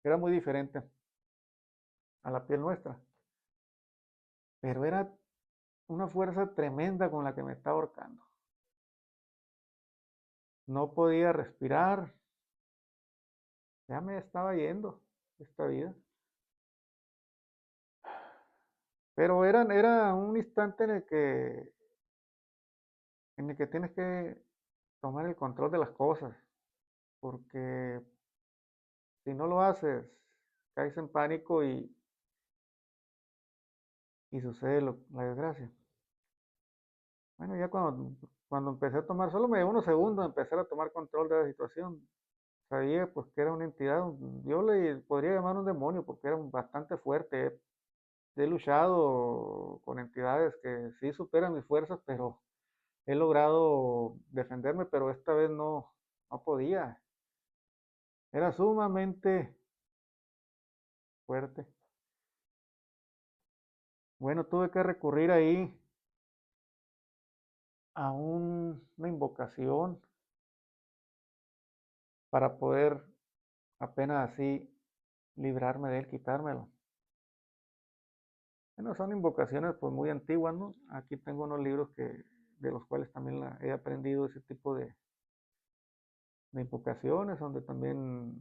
era muy diferente a la piel nuestra, pero era una fuerza tremenda con la que me estaba ahorcando. No podía respirar, ya me estaba yendo esta vida. Pero era un instante en el que tienes que tomar el control de las cosas, porque si no lo haces, caes en pánico y sucede la desgracia. Bueno, ya cuando empecé a tomar, solo me dio unos segundos de empezar a tomar control de la situación. Sabía pues que era una entidad, yo le podría llamar un demonio porque era bastante fuerte. He luchado con entidades que sí superan mis fuerzas, pero he logrado defenderme, pero esta vez no podía. Era sumamente fuerte. Bueno, tuve que recurrir ahí a una invocación para poder apenas así librarme de él, quitármelo. Bueno, son invocaciones pues muy antiguas, ¿no? Aquí tengo unos libros de los cuales también he aprendido ese tipo de invocaciones, donde también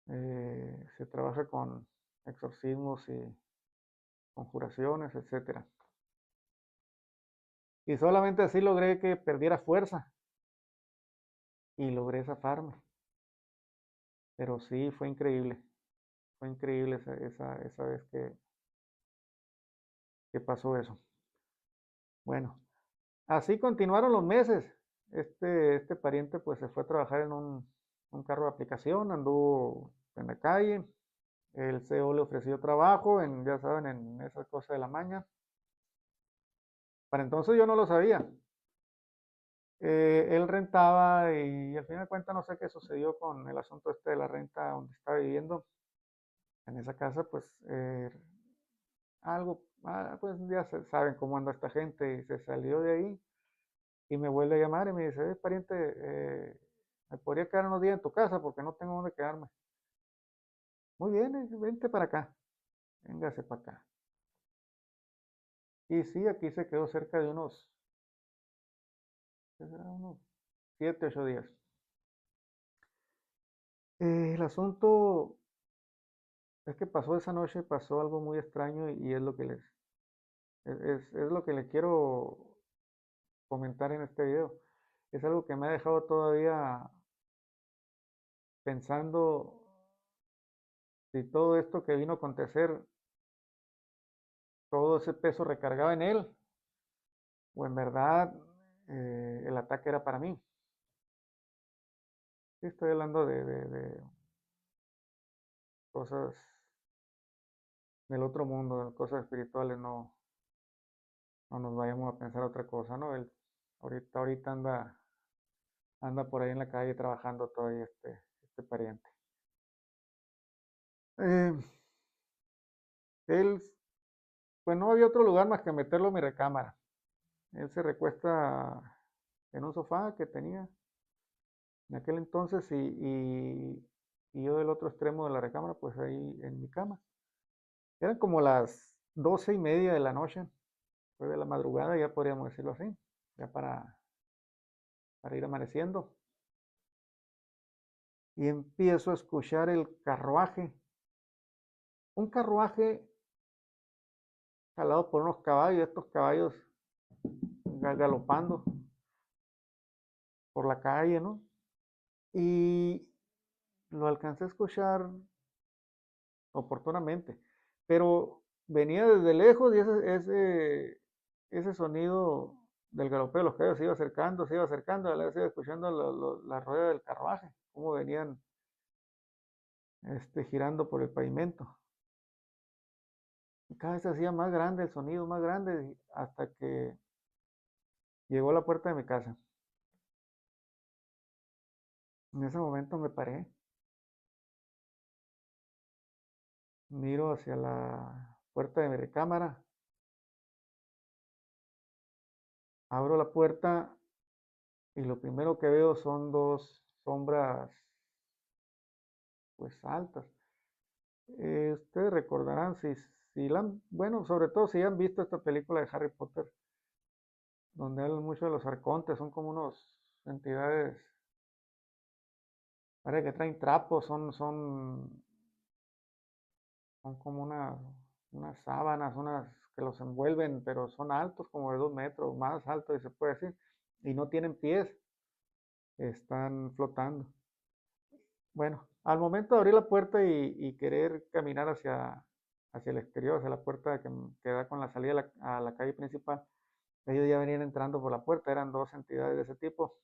se trabaja con exorcismos y conjuraciones, etcétera. Y solamente así logré que perdiera fuerza y logré zafarme. Pero sí, fue increíble esa vez que pasó eso. Bueno, así continuaron los meses. Este pariente pues se fue a trabajar en un carro de aplicación, anduvo en la calle, el CEO le ofreció trabajo en, ya saben, en esa cosa de la maña. Para entonces yo no lo sabía. Él rentaba y al final de cuentas no sé qué sucedió con el asunto este de la renta donde estaba viviendo. En esa casa, pues algo, pues ya saben cómo anda esta gente y se salió de ahí y me vuelve a llamar y me dice, pariente, me podría quedar unos días en tu casa porque no tengo dónde quedarme. Muy bien, vente para acá, véngase para acá. Y sí, aquí se quedó cerca de ¿qué será? Unos 7, 8 días. El asunto es que pasó esa noche, pasó algo muy extraño y es lo que es lo que le quiero comentar en este video. Es algo que me ha dejado todavía pensando si todo esto que vino a acontecer, todo ese peso recargaba en él o en verdad el ataque era para mí. Sí, estoy hablando de cosas del otro mundo, de cosas espirituales, no nos vayamos a pensar otra cosa, ¿no? Él ahorita anda por ahí en la calle trabajando todavía este pariente. Eh, él, pues no había otro lugar más que meterlo en mi recámara. Él se recuesta en un sofá que tenía en aquel entonces y yo del otro extremo de la recámara, pues ahí en mi cama. Eran como las 12:30 de la noche, fue de la madrugada, ya podríamos decirlo así, ya para ir amaneciendo. Y empiezo a escuchar el carruaje, un carruaje jalado por unos caballos, estos caballos galopando por la calle, ¿no? Y lo alcancé a escuchar oportunamente, pero venía desde lejos y ese sonido del galopeo de los caballos se iba acercando, a la vez iba escuchando la rueda del carruaje, cómo venían girando por el pavimento. Y cada vez se hacía más grande el sonido, más grande, hasta que llegó a la puerta de mi casa. En ese momento me paré, miro hacia la puerta de mi recámara, abro la puerta y lo primero que veo son dos sombras pues altas. Ustedes recordarán si bueno, sobre todo si han visto esta película de Harry Potter, donde hablan mucho de los arcontes, son como unos entidades, parece que traen trapos, son como unas sábanas, unas que los envuelven, pero son altos, como de 2 metros, más altos, y se puede decir, y no tienen pies, están flotando. Bueno, al momento de abrir la puerta y querer caminar hacia el exterior, hacia la puerta que da con la salida a la calle principal, ellos ya venían entrando por la puerta, eran dos entidades de ese tipo,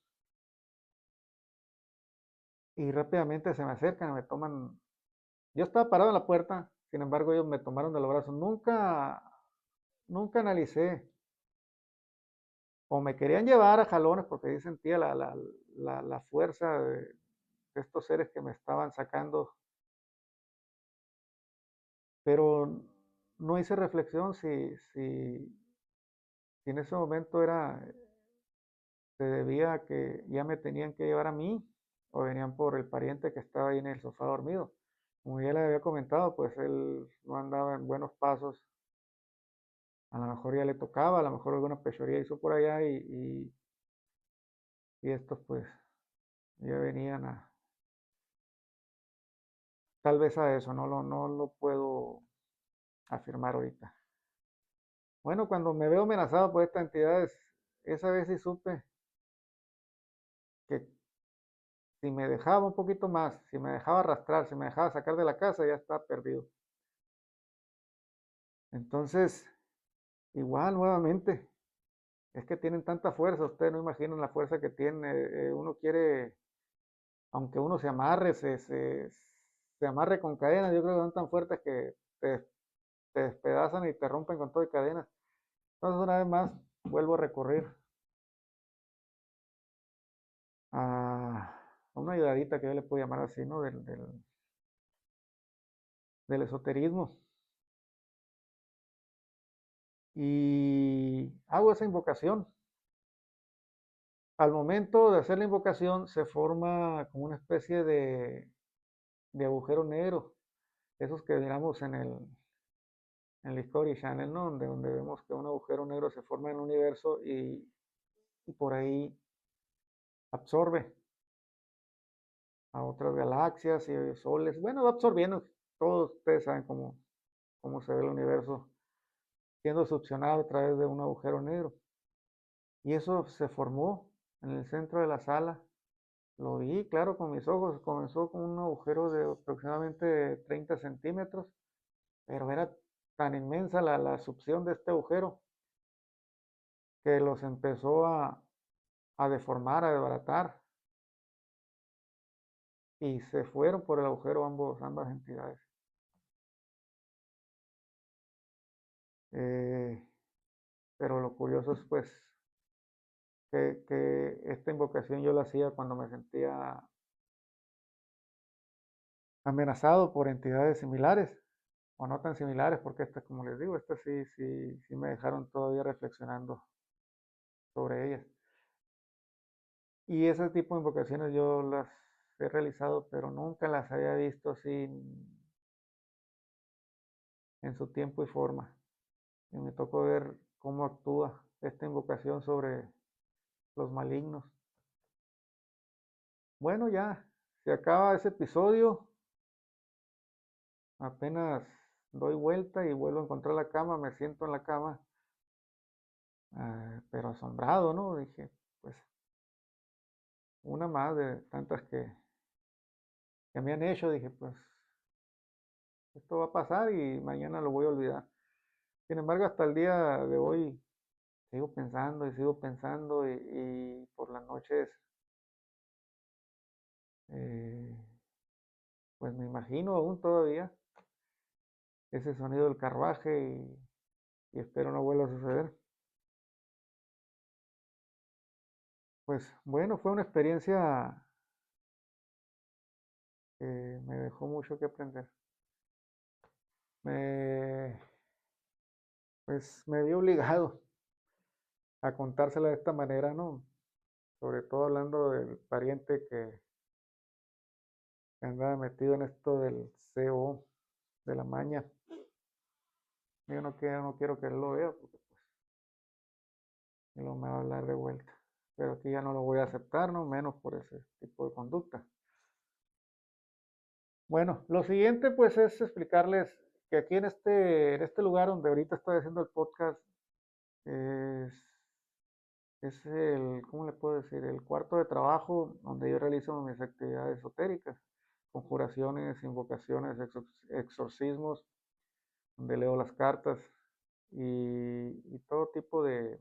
y rápidamente se me acercan, me toman. Yo estaba parado en la puerta, sin embargo ellos me tomaron de los brazos. Nunca analicé, o me querían llevar a jalones porque yo sentía la fuerza de estos seres que me estaban sacando, pero no hice reflexión si en ese momento se debía a que ya me tenían que llevar a mí o venían por el pariente que estaba ahí en el sofá dormido. Como ya le había comentado, pues él no andaba en buenos pasos. A lo mejor ya le tocaba, a lo mejor alguna pechoría hizo por allá y estos pues ya venían tal vez a eso, no lo puedo afirmar ahorita. Bueno, cuando me veo amenazado por estas entidades, esa vez sí supe que si me dejaba un poquito más, si me dejaba arrastrar, si me dejaba sacar de la casa, ya estaba perdido. Entonces, igual nuevamente, es que tienen tanta fuerza, ustedes no imaginan la fuerza que tiene. Uno quiere, aunque uno se amarre, se amarre con cadenas, yo creo que son tan fuertes que te despedazan y te rompen con todo y cadenas. Entonces, una vez más, vuelvo a recurrir a una ayudadita que yo le puedo llamar así, ¿no? Del esoterismo. Y hago esa invocación. Al momento de hacer la invocación se forma como una especie de agujero negro, esos que miramos en el Discovery Channel, ¿no? Donde vemos que un agujero negro se forma en el universo y por ahí absorbe a otras galaxias y soles. Bueno, va absorbiendo, todos ustedes saben cómo se ve el universo siendo succionado a través de un agujero negro. Y eso se formó en el centro de la sala. Lo vi, claro, con mis ojos. Comenzó con un agujero de aproximadamente 30 centímetros, pero era tan inmensa la succión de este agujero que los empezó a deformar, a desbaratar, y se fueron por el agujero ambas entidades. Eh, pero lo curioso es pues que esta invocación yo la hacía cuando me sentía amenazado por entidades similares o no tan similares, porque estas, como les digo, estas sí me dejaron todavía reflexionando sobre ellas. Y ese tipo de invocaciones yo las he realizado, pero nunca las había visto así en su tiempo y forma. Y me tocó ver cómo actúa esta invocación sobre los malignos. Bueno, ya se acaba ese episodio. Apenas doy vuelta y vuelvo a encontrar la cama, me siento en la cama, pero asombrado, ¿no? Dije, pues una más de tantas que me han hecho, dije, pues esto va a pasar y mañana lo voy a olvidar. Sin embargo, hasta el día de hoy sigo pensando y por las noches, eh, pues me imagino aún todavía ese sonido del carruaje y espero no vuelva a suceder. Pues bueno, fue una experiencia que me dejó mucho que aprender. Me, pues me vi obligado a contársela de esta manera, ¿no? Sobre todo hablando del pariente andaba metido en esto del CO, de la maña. Yo no quiero que él lo vea porque pues él no me va a hablar de vuelta. Pero aquí ya no lo voy a aceptar, no menos por ese tipo de conducta. Bueno, lo siguiente pues es explicarles que aquí en este lugar donde ahorita estoy haciendo el podcast es, es el, ¿cómo le puedo decir? El cuarto de trabajo donde yo realizo mis actividades esotéricas, conjuraciones, invocaciones, exorcismos, donde leo las cartas y todo tipo de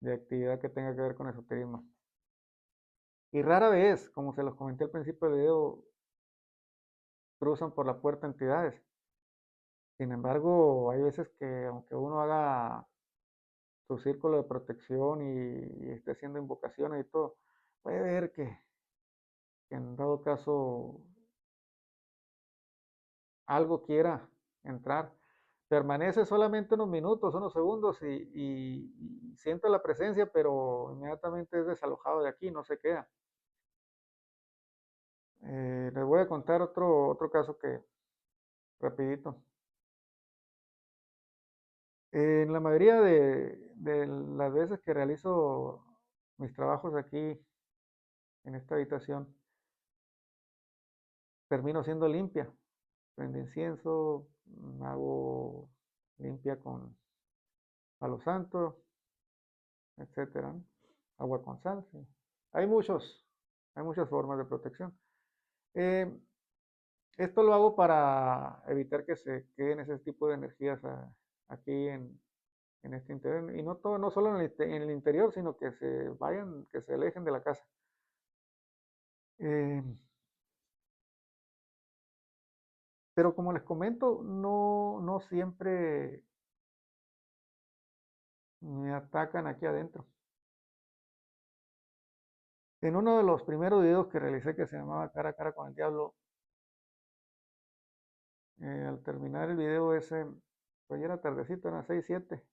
actividad que tenga que ver con esoterismo. Y rara vez, como se los comenté al principio del video, cruzan por la puerta entidades. Sin embargo, hay veces que aunque uno haga su círculo de protección y esté haciendo invocaciones y todo, puede ver que en dado caso algo quiera entrar. Permanece solamente unos minutos, unos segundos y siente la presencia, pero inmediatamente es desalojado de aquí, no se queda. Les voy a contar otro caso que, rapidito. En la mayoría de las veces que realizo mis trabajos aquí en esta habitación, termino siendo limpia. Prendo incienso, hago limpia con palo santo, etcétera, ¿no? Agua con sal. Sí. Hay hay muchas formas de protección. Eh, Esto lo hago para evitar que se queden ese tipo de energías aquí en este interior. Y no, todo, no solo en el interior, sino que se vayan, que se alejen de la casa. Eh, pero como les comento, no siempre me atacan aquí adentro. En uno de los primeros videos que realicé que se llamaba Cara a cara con el diablo, al terminar el video ese, pues ya era tardecito, eran 6, 7.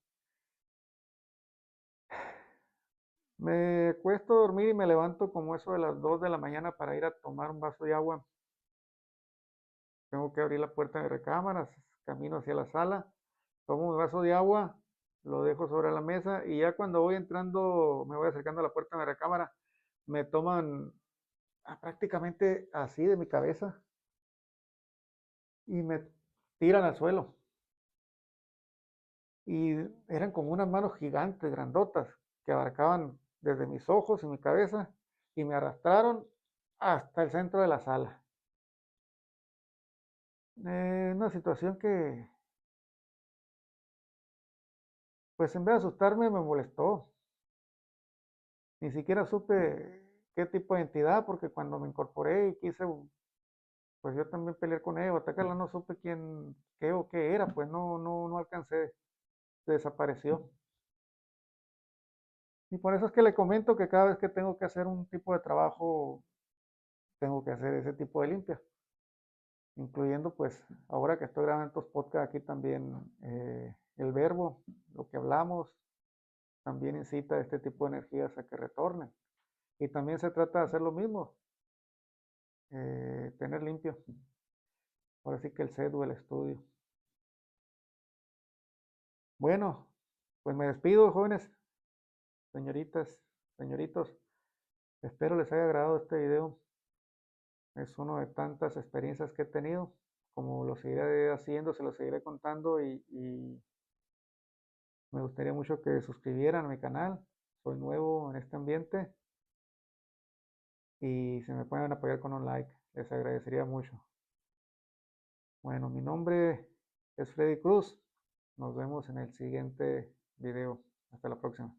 Me acuesto a dormir y me levanto como eso de las 2 de la mañana para ir a tomar un vaso de agua. Tengo que abrir la puerta de recámaras, camino hacia la sala, tomo un vaso de agua, lo dejo sobre la mesa y ya cuando voy entrando, me voy acercando a la puerta de recámara, me toman prácticamente así de mi cabeza y me tiran al suelo. Y eran como unas manos gigantes, grandotas, que abarcaban desde mis ojos y mi cabeza y me arrastraron hasta el centro de la sala. Una situación que, pues en vez de asustarme, me molestó. Ni siquiera supe qué tipo de entidad, porque cuando me incorporé y quise, pues yo también pelear con ella o atacarla, no supe quién, qué o qué era, pues no alcancé, desapareció. Y por eso es que le comento que cada vez que tengo que hacer un tipo de trabajo, tengo que hacer ese tipo de limpia, incluyendo pues ahora que estoy grabando estos podcasts aquí también el verbo, lo que hablamos, también incita a este tipo de energías a que retornen. Y también se trata de hacer lo mismo, tener limpio. Ahora sí que el CEDU, el estudio. Bueno, pues me despido, jóvenes, señoritas, señoritos. Espero les haya agradado este video. Es uno de tantas experiencias que he tenido. Como lo seguiré haciendo, se lo seguiré contando y me gustaría mucho que suscribieran a mi canal. Soy nuevo en este ambiente y se me pueden apoyar con un like. Les agradecería mucho. Bueno, mi nombre es Freddy Cruz. Nos vemos en el siguiente video. Hasta la próxima.